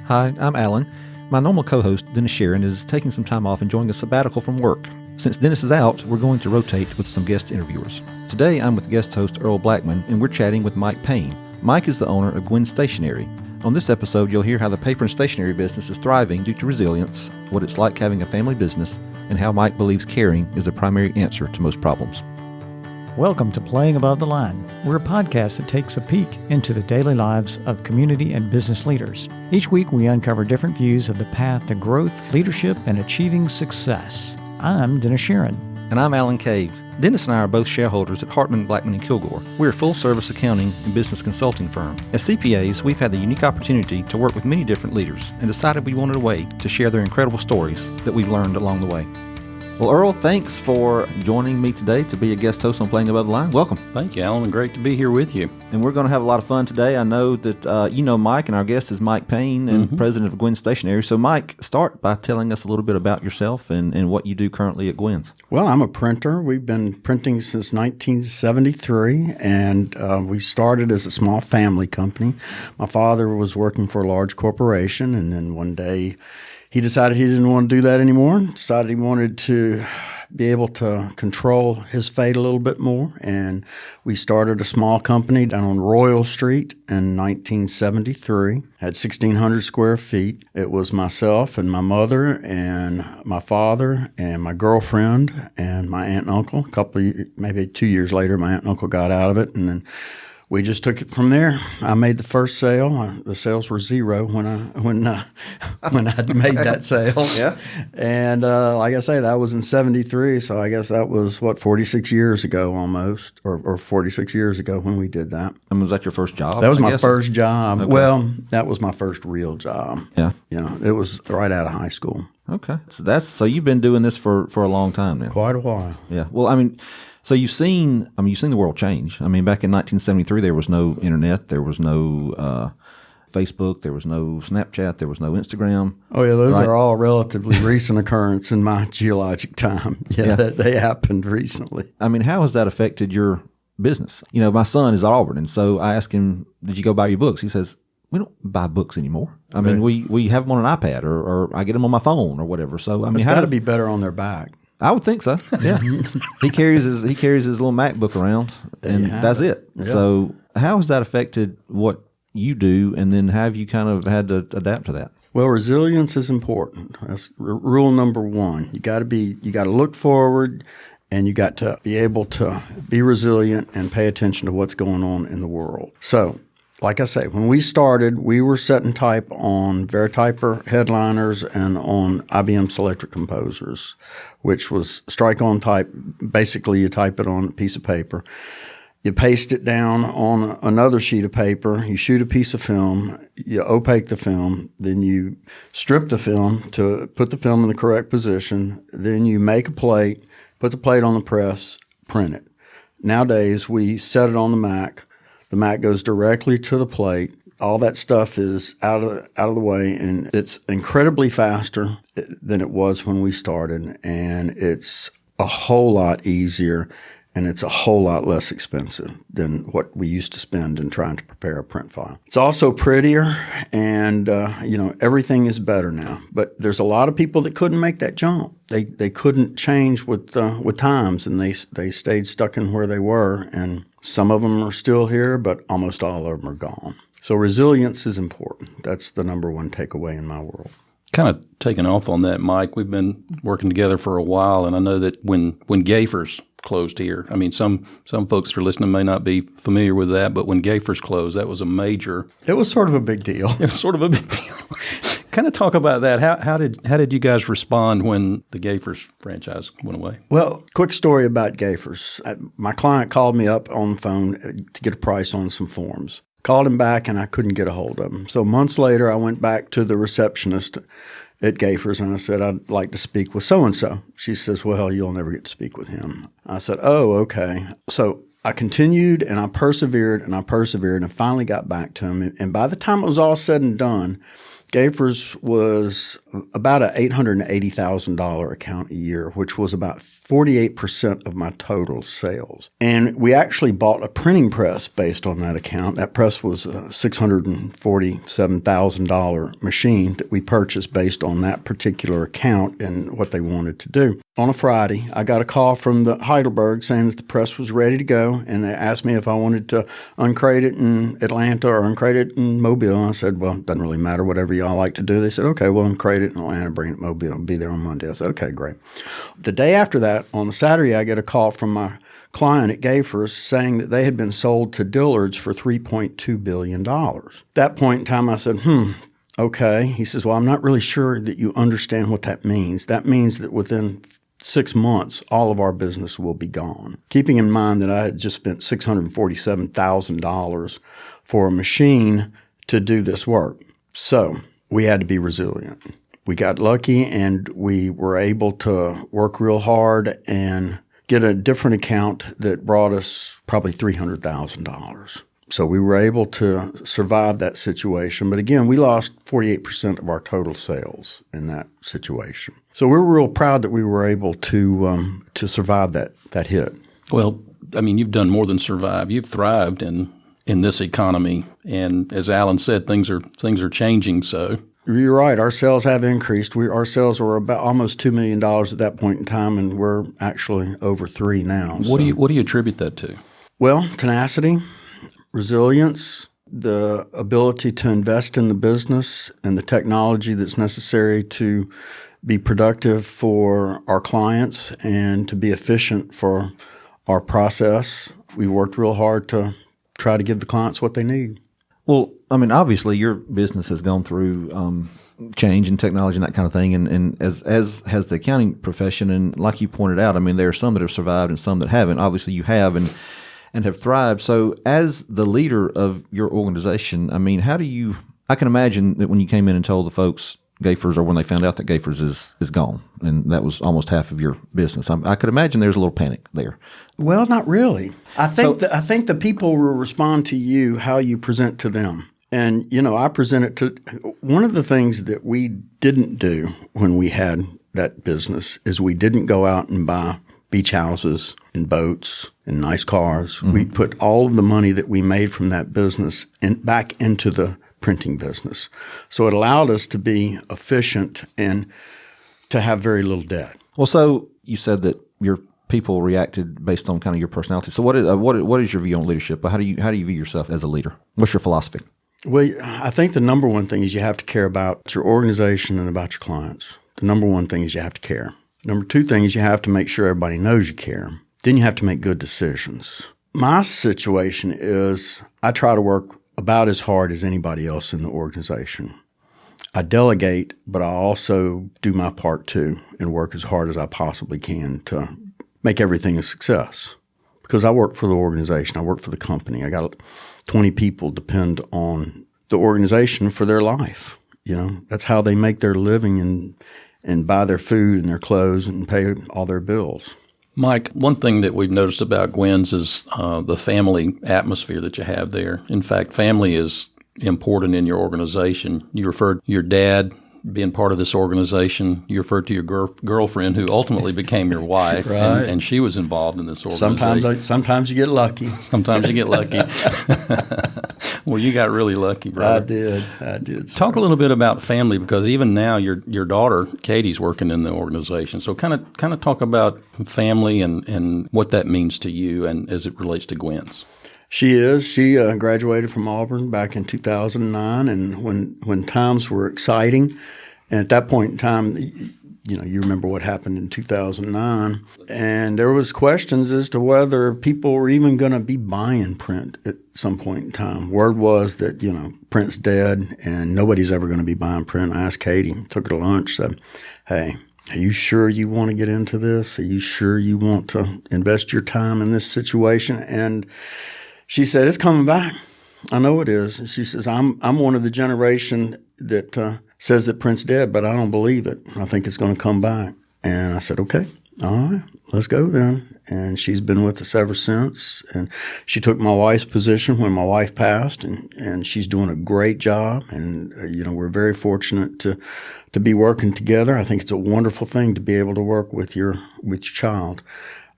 Hi, I'm Alan. My normal co-host, Dennis Sharon, is taking some time off enjoying a sabbatical from work. Since Dennis is out, we're going to rotate with some guest interviewers. Today, I'm with guest host Earl Blackmon, and we're chatting with Mike Payne. Mike is the owner of Gwin Stationery. On this episode, you'll hear how the paper and stationery business is thriving due to resilience, what it's like having a family business, and how Mike believes caring is the primary answer to most problems. Welcome to Playing Above the Line. We're a podcast that takes a peek into the daily lives of community and business leaders. Each week, we uncover different views of the path to growth, leadership, and achieving success. I'm Dennis Sharon. And I'm Alan Cave. Dennis and I are both shareholders at Hartman, Blackmon & Kilgore. We're a full-service accounting and business consulting firm. As CPAs, we've had the unique opportunity to work with many different leaders and decided we wanted a way to share their incredible stories that we've learned along the way. Well, Earl, thanks for joining me today to be a guest host on Playing Above the Line. Welcome. Thank you, Alan. Great to be here with you. And we're going to have a lot of fun today. I know that you know Mike, and our guest is Mike Payne, and president of Gwin Stationery. So, Mike, start by telling us a little bit about yourself and what you do currently at Gwin's. Well, I'm a printer. We've been printing since 1973, and we started as a small family company. My father was working for a large corporation, and then one day he decided he didn't want to do that anymore, decided he wanted to be able to control his fate a little bit more. And we started a small company down on Royal Street in 1973, had 1,600 square feet. It was myself and my mother and my father and my girlfriend and my aunt and uncle. Maybe 2 years later, my aunt and uncle got out of it, and then we just took it from there. I made the first sale. The sales were zero when I made that sale. Yeah. And like I say, that was in 73. So I guess that was, 46 years ago almost, or 46 years ago when we did that. And was that your first job? That was my first job. Okay. Well, that was my first real job. Yeah. It was right out of high school. Okay. So you've been doing this for a long time now. Quite a while. Yeah. Well, so you've seen the world change. Back in 1973, there was no internet, there was no Facebook, there was no Snapchat, there was no Instagram. Oh yeah, those are all relatively recent occurrence in my geologic time. Yeah. They happened recently. How has that affected your business? My son is at Auburn, and so I asked him, "Did you go buy your books?" He says, "We don't buy books anymore. We have them on an iPad, or I get them on my phone, or whatever." So it's got to be better on their back. I would think so. Yeah, he carries his little MacBook around, and that's it. Yeah. So, how has that affected what you do, and then have you kind of had to adapt to that? Well, resilience is important. That's rule number one. You got to look forward, and you got to be able to be resilient and pay attention to what's going on in the world. So, like I say, when we started, we were setting type on Verityper headliners and on IBM Selectric composers, which was strike-on type. Basically, you type it on a piece of paper. You paste it down on another sheet of paper. You shoot a piece of film. You opaque the film. Then you strip the film to put the film in the correct position. Then you make a plate, put the plate on the press, print it. Nowadays, we set it on the Mac. The Mac goes directly to the plate. All that stuff is out of the way, and it's incredibly faster than it was when we started, and it's a whole lot easier, and it's a whole lot less expensive than what we used to spend in trying to prepare a print file. It's also prettier, and everything is better now. But there's a lot of people that couldn't make that jump. They couldn't change with times, and they stayed stuck in where they were. And some of them are still here, but almost all of them are gone. So resilience is important. That's the number one takeaway in my world. Kind of taking off on that, Mike, we've been working together for a while, and I know that when Gaffer's closed here, some folks that are listening may not be familiar with that, but when Gaffer's closed, that was a major... It was sort of a big deal. It was sort of a big deal. Kind of talk about that. How did you guys respond when the Gaffer's franchise went away? Well, quick story about Gaffer's. My client called me up on the phone to get a price on some forms. Called him back, and I couldn't get a hold of him. So months later, I went back to the receptionist at Gaffer's, and I said, "I'd like to speak with so-and-so." She says, "Well, you'll never get to speak with him." I said, "Oh, okay." So I continued, and I persevered, and finally got back to him. And by the time it was all said and done, Gafers was about an $880,000 account a year, which was about 48% of my total sales. And we actually bought a printing press based on that account. That press was a $647,000 machine that we purchased based on that particular account and what they wanted to do. On a Friday, I got a call from the Heidelberg saying that the press was ready to go, and they asked me if I wanted to uncrate it in Atlanta or uncrate it in Mobile. And I said, well, it doesn't really matter, whatever y'all like to do. They said, okay, we'll uncrate it in Atlanta, bring it to Mobile, and be there on Monday. I said, okay, great. The day after that, on the Saturday, I get a call from my client at Gafers saying that they had been sold to Dillard's for $3.2 billion. At that point in time, I said, okay. He says, well, I'm not really sure that you understand what that means. That means that within 6 months, all of our business will be gone. Keeping in mind that I had just spent $647,000 for a machine to do this work. So we had to be resilient. We got lucky and we were able to work real hard and get a different account that brought us probably $300,000. So we were able to survive that situation. But again, we lost 48% of our total sales in that situation. So we're real proud that we were able to survive that hit. Well, I mean, you've done more than survive. You've thrived in this economy. And as Alan said, things are changing. So you're right. Our sales have increased. Our sales were about almost $2 million at that point in time, and we're actually over $3 million now. What do you attribute that to? Well, tenacity, resilience, the ability to invest in the business and the technology that's necessary to be productive for our clients and to be efficient for our process. We worked real hard to try to give the clients what they need. Well, I mean, obviously your business has gone through change and technology and that kind of thing, and as has the accounting profession. And like you pointed out, I mean, there are some that have survived and some that haven't. Obviously, you have and have thrived. So as the leader of your organization, I mean, I can imagine that when you came in and told the folks, Gafers, or when they found out that Gafers is gone, and that was almost half of your business, I could imagine there's a little panic there. Well, not really. I think the people will respond to you how you present to them. And, I presented to – one of the things that we didn't do when we had that business is we didn't go out and buy beach houses and boats and nice cars. Mm-hmm. We put all of the money that we made from that business back into the printing business. So it allowed us to be efficient and to have very little debt. Well, so you said that your people reacted based on kind of your personality. So what is your view on leadership? How do you view yourself as a leader? What's your philosophy? Well, I think the number one thing is you have to care about your organization and about your clients. The number one thing is you have to care. Number two thing is you have to make sure everybody knows you care. Then you have to make good decisions. My situation is I try to work about as hard as anybody else in the organization. I delegate, but I also do my part too and work as hard as I possibly can to make everything a success. Because I work for the organization. I work for the company. I got 20 people depend on the organization for their life. That's how they make their living and buy their food and their clothes and pay all their bills. Mike, one thing that we've noticed about Gwin's is the family atmosphere that you have there. In fact, family is important in your organization. You referred to your dad being part of this organization. You referred to your girlfriend, who ultimately became your wife, right. and she was involved in this organization. Sometimes you get lucky. Sometimes you get lucky. Well, you got really lucky, brother. I did. Sir. Talk a little bit about family, because even now your daughter Katie's working in the organization. So kind of talk about family and what that means to you and as it relates to Gwin's. She is. She graduated from Auburn back in 2009, and when times were exciting, and at that point in time, you remember what happened in 2009, and there was questions as to whether people were even going to be buying print at some point in time. Word was that, print's dead, and nobody's ever going to be buying print. I asked Katie, took her to lunch, said, hey, are you sure you want to get into this? Are you sure you want to invest your time in this situation? And she said, it's coming back. I know it is. And she says, I'm one of the generation that says that print's dead, but I don't believe it. I think it's going to come back. And I said, okay, All right, let's go then. And she's been with us ever since. And she took my wife's position when my wife passed, and she's doing a great job. And, we're very fortunate to be working together. I think it's a wonderful thing to be able to work with your child.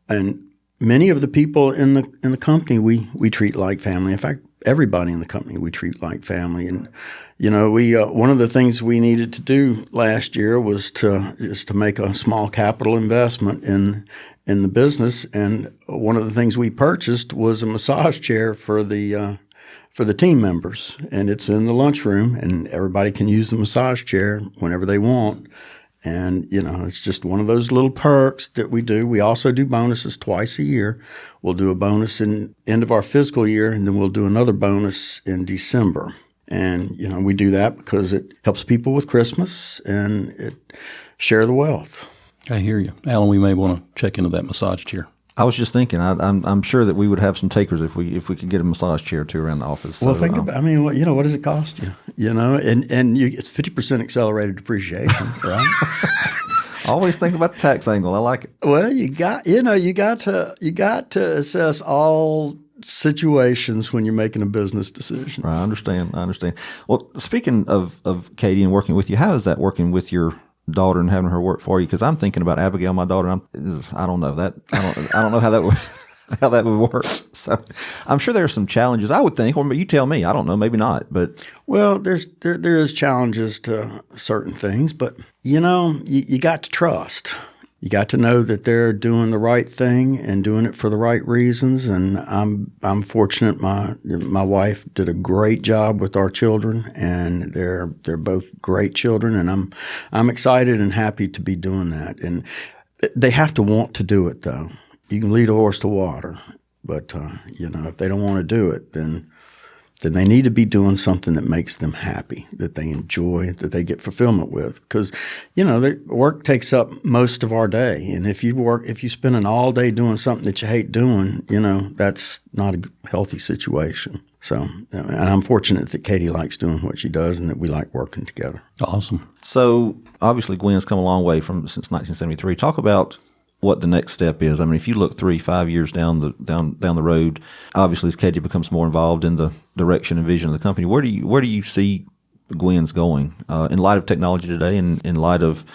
And many of the people in the company we treat like family. In fact, everybody in the company we treat like family. And we one of the things we needed to do last year was to make a small capital investment in the business. And one of the things we purchased was a massage chair for the team members, and it's in the lunchroom, and everybody can use the massage chair whenever they want. And, it's just one of those little perks that we do. We also do bonuses twice a year. We'll do a bonus in end of our fiscal year, and then we'll do another bonus in December. And, we do that because it helps people with Christmas and it share the wealth. I hear you. Alan, we may want to check into that massage chair. I was just thinking, I'm sure that we would have some takers if we could get a massage chair or two around the office. Well, think about. What does it cost you? It's 50% accelerated depreciation, right? Always think about the tax angle. I like it. Well, you got to assess all situations when you're making a business decision. Right, I understand. Well, speaking of Katie and working with you, how is that working with your daughter and having her work for you? Because I'm thinking about Abigail, my daughter. I don't know that. I don't know how that would how that would work. So I'm sure there are some challenges. I would think, or you tell me. I don't know. Maybe not. But there is challenges to certain things. But you got to trust. You got to know that they're doing the right thing and doing it for the right reasons. And I'm fortunate. My wife did a great job with our children, and they're both great children. And I'm excited and happy to be doing that. And they have to want to do it, though. You can lead a horse to water, but if they don't want to do it, then they need to be doing something that makes them happy, that they enjoy, that they get fulfillment with. Because, their work takes up most of our day. And if you spend an all day doing something that you hate doing, that's not a healthy situation. So, and I'm fortunate that Katie likes doing what she does and that we like working together. Awesome. So, obviously, Gwin's come a long way since 1973. Talk about what the next step is. I mean, if you look 3-5 years down the road, obviously as Katie becomes more involved in the direction and vision of the company, where do you see Gwin's going in light of technology today, and in light of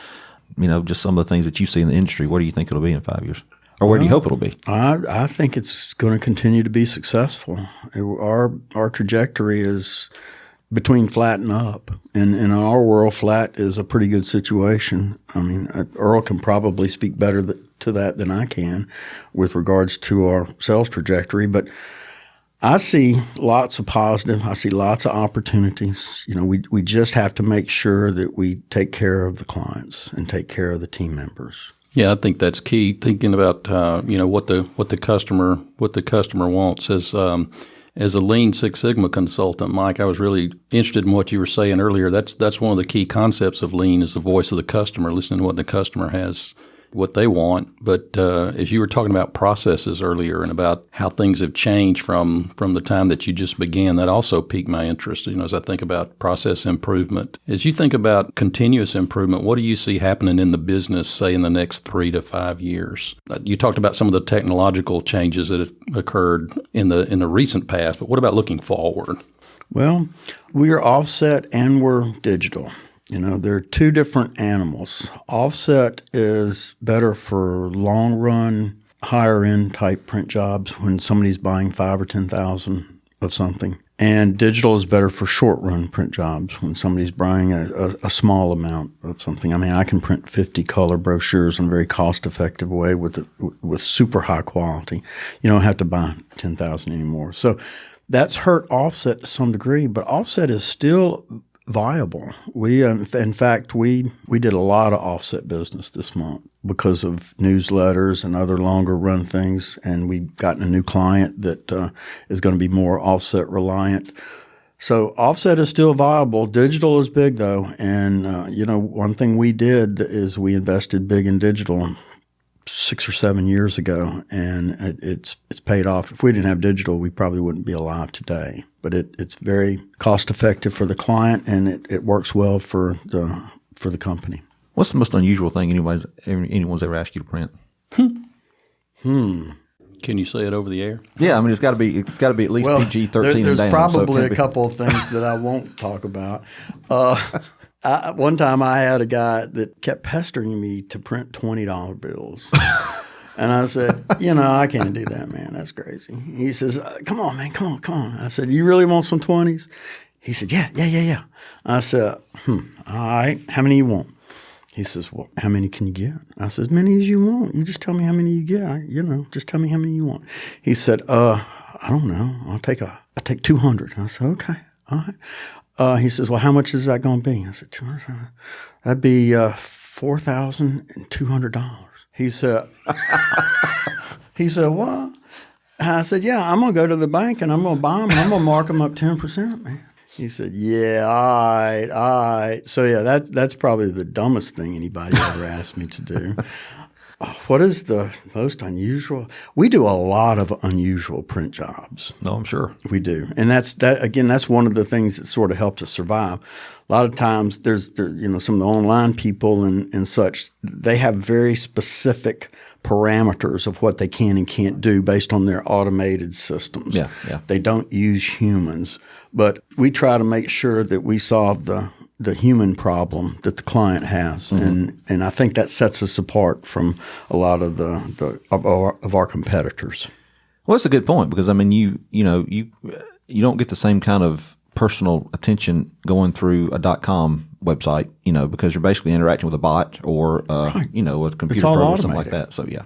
just some of the things that you see in the industry? Where do you think it'll be in 5 years, or where do you hope it'll be? I think it's going to continue to be successful. Our trajectory is between flat and up. And in our world, flat is a pretty good situation. I mean, Earl can probably speak better to that than I can with regards to our sales trajectory. But I see lots of positive. I see lots of opportunities. We just have to make sure that we take care of the clients and take care of the team members. Yeah, I think that's key. Thinking about what the customer wants. As a Lean Six Sigma consultant, Mike, I was really interested in what you were saying earlier. That's one of the key concepts of Lean is the voice of the customer, listening to what the customer has, what they want. But as you were talking about processes earlier and about how things have changed from the time that you just began, that also piqued my interest, as I think about process improvement. As you think about continuous improvement, what do you see happening in the business, say, in the next 3 to 5 years? You talked about some of the technological changes that have occurred in the recent past, but what about looking forward? Well, we are offset and we're digital. They're two different animals. Offset is better for long-run, higher-end type print jobs when somebody's buying 5,000 or 10,000 of something. And digital is better for short-run print jobs when somebody's buying a small amount of something. I mean, I can print 50 color brochures in a very cost-effective way with super high quality. You don't have to buy 10,000 anymore. So that's hurt offset to some degree, but offset is still viable. We, in fact, we did a lot of offset business this month because of newsletters and other longer run things, and we've gotten a new client that is going to be more offset reliant. So offset is still viable. Digital is big though, and one thing we did is we invested big in digital 6 or 7 years ago, and it's paid off. If we didn't have digital, we probably wouldn't be alive today. But it's very cost effective for the client, and it works well for the company. What's the most unusual thing anyone's ever asked you to print? Can you say it over the air? Yeah, I mean it's got to be at least PG-13 and there's down. probably a couple of things that I won't talk about. One time I had a guy that kept pestering me to print $20 bills. And I said, I can't do that, man. That's crazy. He says, come on, man, come on. I said, you really want some 20s? He said, yeah. I said, all right, how many you want? He says, well, how many can you get? I said, as many as you want. You just tell me how many you get. Just tell me how many you want. He said, I don't know. I'll take 200. I said, okay, all right. He says, well, how much is that going to be? I said, 200. That'd be $4,200. He said, what? I said, yeah, I'm going to go to the bank and I'm going to buy them and I'm going to mark them up 10%, man. He said, yeah, all right. So, yeah, that's probably the dumbest thing anybody ever asked me to do. What is the most unusual? We do a lot of unusual print jobs. No, I'm sure. We do. And that's one of the things that sort of helped us survive. A lot of times there's some of the online people and such, they have very specific parameters of what they can and can't do based on their automated systems. Yeah. They don't use humans. But we try to make sure that we solve the human problem that the client has, and I think that sets us apart from a lot of of our competitors. Well, that's a good point because I mean you don't get the same kind of personal attention going through a .com website, because you're basically interacting with a bot or a computer program or something like that. So yeah,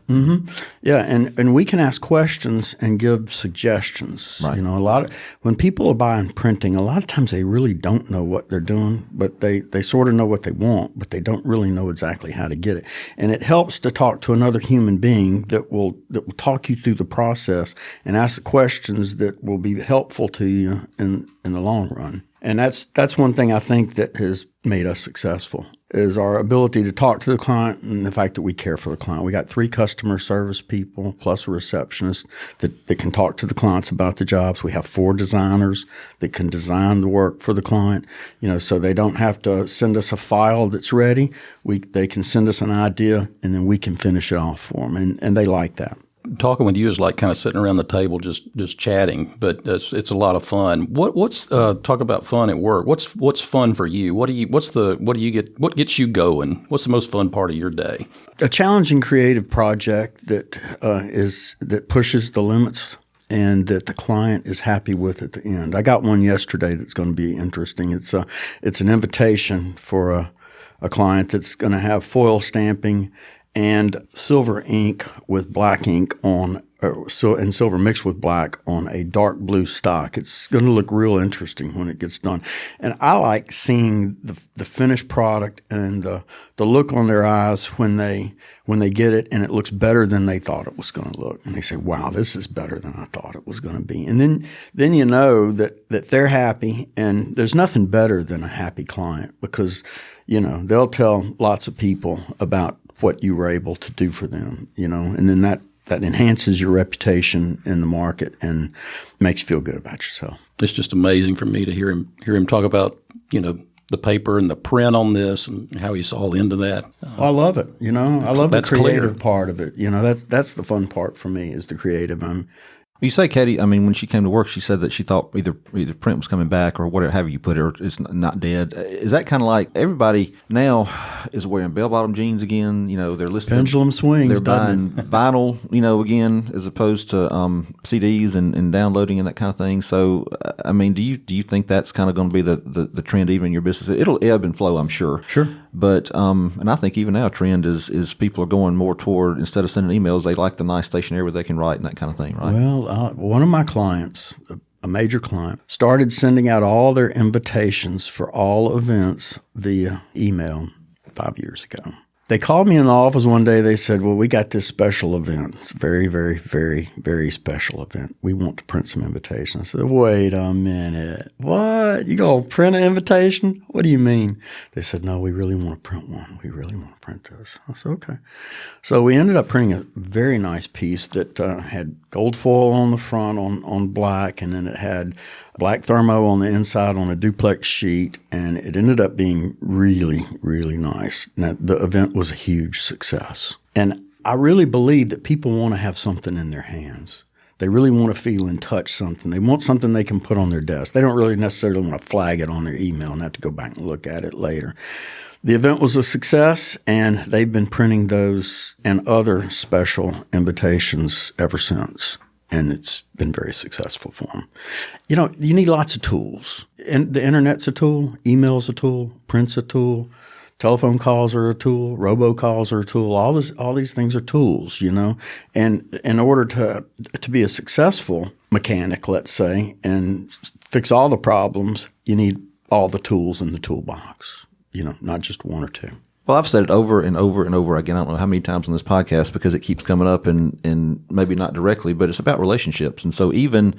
yeah, and we can ask questions and give suggestions. Right. When people are buying printing, a lot of times they really don't know what they're doing, but they sort of know what they want, but they don't really know exactly how to get it. And it helps to talk to another human being that will talk you through the process and ask the questions that will be helpful to you in the long run. And that's one thing I think that has made us successful is our ability to talk to the client and the fact that we care for the client. We got 3 customer service people plus a receptionist that can talk to the clients about the jobs. We have 4 designers that can design the work for the client, so they don't have to send us a file that's ready. They can send us an idea and then we can finish it off for them, and they like that. Talking with you is like kind of sitting around the table just chatting, but it's a lot of fun. What's talk about fun at work? What's fun for you? What gets you going? What's the most fun part of your day? A challenging creative project that pushes the limits and that the client is happy with at the end. I got one yesterday that's going to be interesting. It's an invitation for a client that's going to have foil stamping and silver ink with black ink and silver mixed with black on a dark blue stock. It's going to look real interesting when it gets done. And I like seeing the finished product and the look on their eyes when they get it and it looks better than they thought it was going to look. And they say, wow, this is better than I thought it was going to be. And then you know that they're happy, and there's nothing better than a happy client because, they'll tell lots of people about what you were able to do for them, and then that enhances your reputation in the market and makes you feel good about yourself. It's just amazing for me to hear him talk about, the paper and the print on this and how he's all into that. I love it. I love the That's creative clear. part of it. That's the fun part for me is the creative. You say, Katie, I mean, when she came to work, she said that she thought either print was coming back or whatever, however you put it, or it's not dead. Is that kind of like everybody now is wearing bell-bottom jeans again? They're listening. Pendulum swings. They're buying vinyl, again, as opposed to CDs and downloading and that kind of thing. So, I mean, do you think that's kind of going to be the trend even in your business? It'll ebb and flow, I'm sure. Sure. But and I think even now a trend is people are going more toward, instead of sending emails, they like the nice stationery where they can write and that kind of thing, right? Well, one of my clients, a major client, started sending out all their invitations for all events via email 5 years ago. They called me in the office one day. They said, well, we got this special event. It's a very, very, very, very special event. We want to print some invitations. I said, wait a minute. What? You going to print an invitation? What do you mean? They said, no, we really want to print one. We really want to print this. I said, okay. So we ended up printing a very nice piece that had gold foil on the front on black, and then it had black thermo on the inside on a duplex sheet, and it ended up being really, really nice. Now, the event was a huge success. And I really believe that people want to have something in their hands. They really want to feel and touch something. They want something they can put on their desk. They don't really necessarily want to flag it on their email and have to go back and look at it later. The event was a success, and they've been printing those and other special invitations ever since. And it's been very successful for them. You know, you need lots of tools. And the internet's a tool, email's a tool, print's a tool, telephone calls are a tool, robocalls are a tool. All these things are tools, you know. And in order to be a successful mechanic, let's say, and fix all the problems, you need all the tools in the toolbox, you know, not just one or two. Well, I've said it over and over and over again. I don't know how many times on this podcast because it keeps coming up and maybe not directly, but it's about relationships. And so even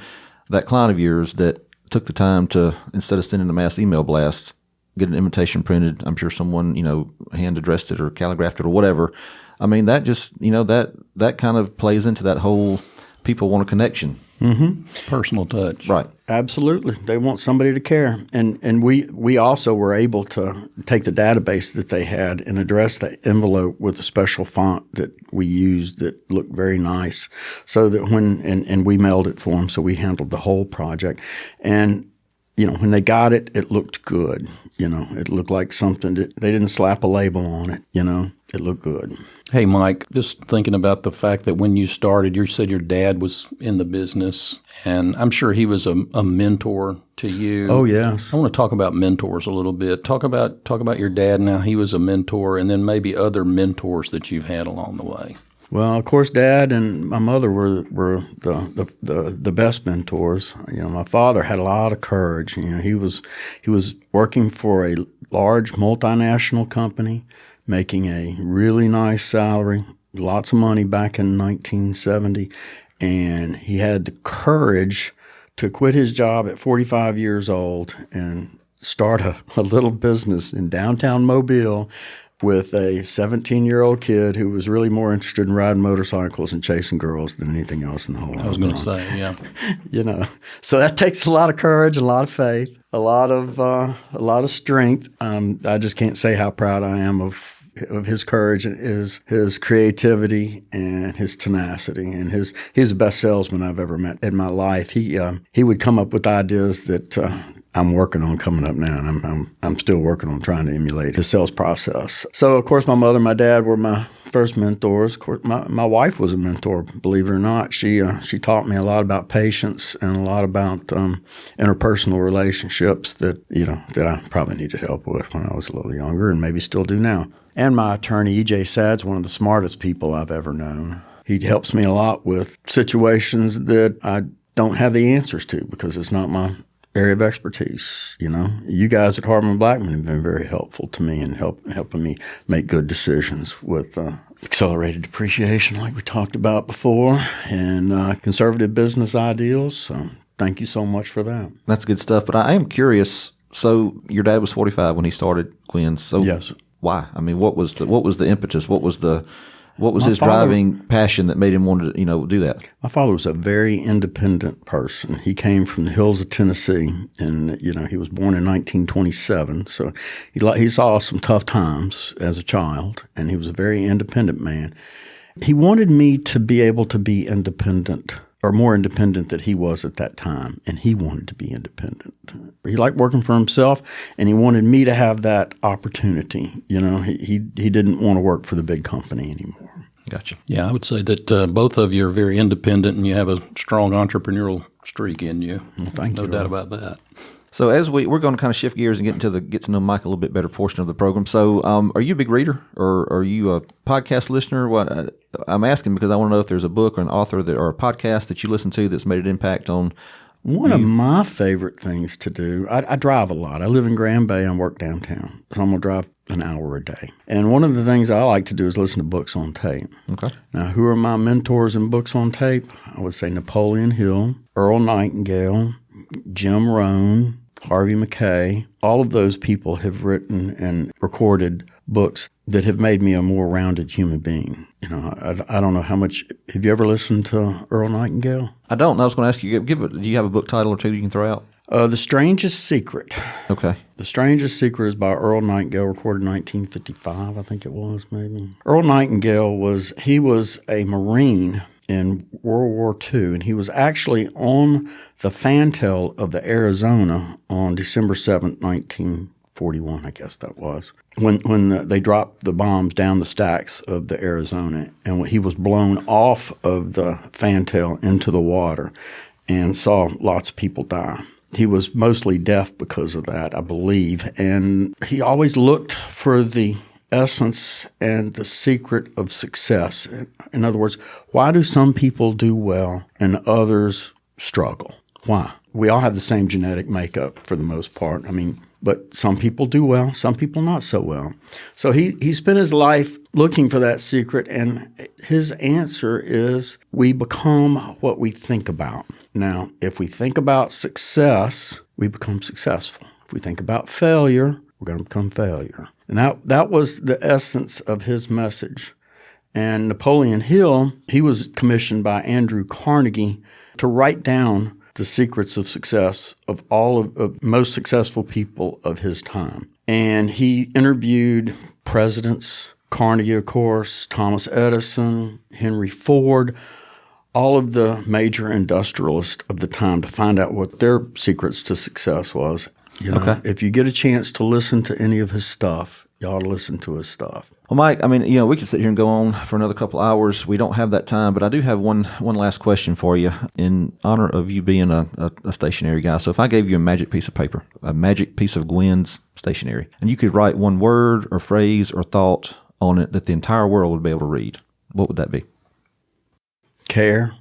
that client of yours that took the time to, instead of sending a mass email blast, get an invitation printed. I'm sure someone, you know, hand addressed it or calligraphed it or whatever. I mean, that just, you know, that kind of plays into that whole people want a connection. Mm-hmm. Personal touch. Right. Absolutely. They want somebody to care. And we also were able to take the database that they had and address the envelope with a special font that we used that looked very nice so that and we mailed it for them. So we handled the whole project. And, you know, when they got it, it looked good. You know, it looked like something that they didn't slap a label on it, you know. It looked good. Hey, Mike, just thinking about the fact that when you started, you said your dad was in the business, and I'm sure he was a mentor to you. Oh, yes. I want to talk about mentors a little bit. Talk about your dad and how he was a mentor, and then maybe other mentors that you've had along the way. Well, of course, Dad and my mother were the best mentors. You know, my father had a lot of courage. You know, he was working for a large multinational company, making a really nice salary, lots of money back in 1970, and he had the courage to quit his job at 45 years old and start a little business in downtown Mobile with a 17-year-old kid who was really more interested in riding motorcycles and chasing girls than anything else in the whole world. I was going to say, yeah. You know, so that takes a lot of courage, a lot of faith, a lot of strength. I just can't say how proud I am of his courage and his creativity and his tenacity. And he's the best salesman I've ever met in my life. He would come up with ideas that I'm working on coming up now, and I'm still working on trying to emulate his sales process. So, of course, my mother and my dad were my first mentors. Of course, my wife was a mentor, believe it or not. She taught me a lot about patience and a lot about interpersonal relationships that I probably needed help with when I was a little younger and maybe still do now. And my attorney, E.J. Sad's one of the smartest people I've ever known. He helps me a lot with situations that I don't have the answers to because it's not my area of expertise. You know, you guys at Earl Blackmon have been very helpful to me and helping me make good decisions with accelerated depreciation like we talked about before and conservative business ideals. So thank you so much for that. That's good stuff. But I am curious. So your dad was 45 when he started Gwin. So yes. Why? I mean, what was the impetus? What was his father, driving passion that made him want to do that? My father was a very independent person. He came from the hills of Tennessee, and he was born in 1927. So he saw some tough times as a child, and he was a very independent man. He wanted me to be able to be independent, or more independent than he was at that time, and he wanted to be independent. He liked working for himself, and he wanted me to have that opportunity. He didn't want to work for the big company anymore. Gotcha. Yeah, I would say that both of you are very independent, and you have a strong entrepreneurial streak in you. Well, thank you. No doubt about that. So as we're going to kind of shift gears and get to know Mike a little bit better portion of the program. So are you a big reader, or are you a podcast listener? What I'm asking because I want to know if there's a book or an author or a podcast that you listen to that's made an impact on One of my favorite things to do, I drive a lot. I live in Grand Bay and work downtown. So I'm going to drive an hour a day. And one of the things I like to do is listen to books on tape. Okay. Now, who are my mentors in books on tape? I would say Napoleon Hill, Earl Nightingale, Jim Rohn, Harvey Mackay. All of those people have written and recorded books that have made me a more rounded human being. I don't know how much. Have you ever listened to Earl Nightingale? I don't. I was going to ask you, do you have a book title or two you can throw out? The Strangest Secret. Okay. The Strangest Secret is by Earl Nightingale, recorded in 1955, I think it was, maybe. Earl Nightingale was a Marine in World War II, and he was actually on the fantail of the Arizona on December 7th, 1941, I guess that was, when they dropped the bombs down the stacks of the Arizona, and he was blown off of the fantail into the water and saw lots of people die. He was mostly deaf because of that, I believe, and he always looked for the essence and the secret of success. In other words, why do some people do well and others struggle? Why? We all have the same genetic makeup for the most part. I mean, but some people do well, some people not so well. So he spent his life looking for that secret, and his answer is we become what we think about. Now, if we think about success, we become successful. If we think about failure, we're going to become failure. And that was the essence of his message. And Napoleon Hill, he was commissioned by Andrew Carnegie to write down the secrets of success of all of most successful people of his time. And he interviewed presidents, Carnegie, of course, Thomas Edison, Henry Ford, all of the major industrialists of the time to find out what their secrets to success was. You know, Okay. If you get a chance to listen to any of his stuff, you ought to listen to his stuff. Well, Mike, I mean, we could sit here and go on for another couple hours. We don't have that time, but I do have one last question for you in honor of you being a stationery guy. So if I gave you a magic piece of paper, a magic piece of Gwin's stationery, and you could write one word or phrase or thought on it that the entire world would be able to read, what would that be? Care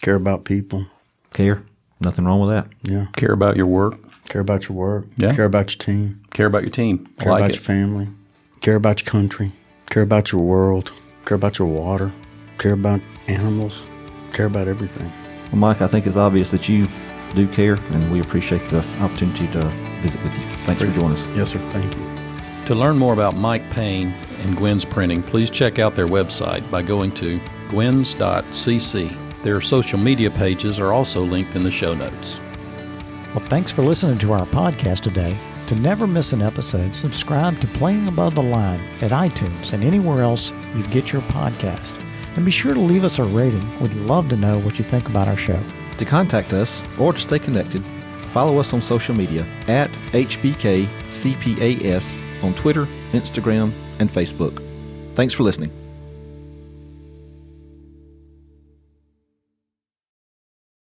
about people. Care. Nothing wrong with that. Yeah. Care about your work. Care about your work. Yeah. Care about your team. Care about your team. Care about your family. Care about your country. Care about your world. Care about your water. Care about animals. Care about everything. Well, Mike, I think it's obvious that you do care, and we appreciate the opportunity to visit with you. Thanks for joining us. Yes, sir. Thank you. To learn more about Mike Payne and Gwin's Printing, please check out their website by going to gwins.cc. Their social media pages are also linked in the show notes. Well, thanks for listening to our podcast today. To never miss an episode, subscribe to Playing Above the Line at iTunes and anywhere else you get your podcast. And be sure to leave us a rating. We'd love to know what you think about our show. To contact us or to stay connected, follow us on social media at HBKCPAS on Twitter, Instagram, and Facebook. Thanks for listening.